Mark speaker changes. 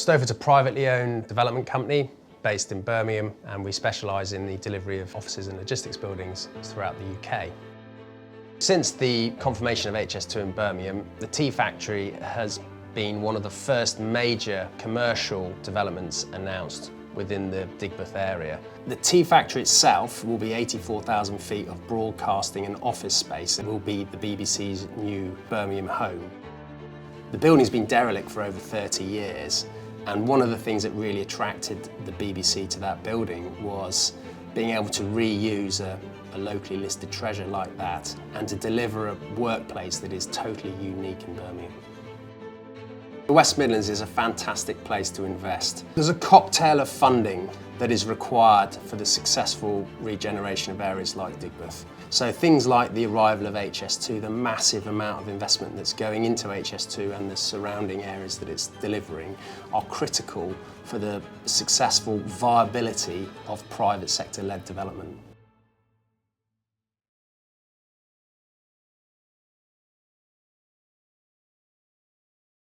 Speaker 1: Stoford's a privately owned development company based in Birmingham, and we specialise in the delivery of offices and logistics buildings throughout the UK. Since the confirmation of HS2 in Birmingham, the tea factory has been one of the first major commercial developments announced within the Digbeth area. The tea factory itself will be 84,000 feet of broadcasting and office space. It will be the BBC's new Birmingham home. The building's been derelict for over 30 years, and one of the things that really attracted the BBC to that building was being able to reuse a locally listed treasure like that and to deliver a workplace that is totally unique in Birmingham. The West Midlands is a fantastic place to invest. There's a cocktail of funding that is required for the successful regeneration of areas like Digbeth. So things like the arrival of HS2, the massive amount of investment that's going into HS2 and the surrounding areas that it's delivering are critical for the successful viability of private sector-led development.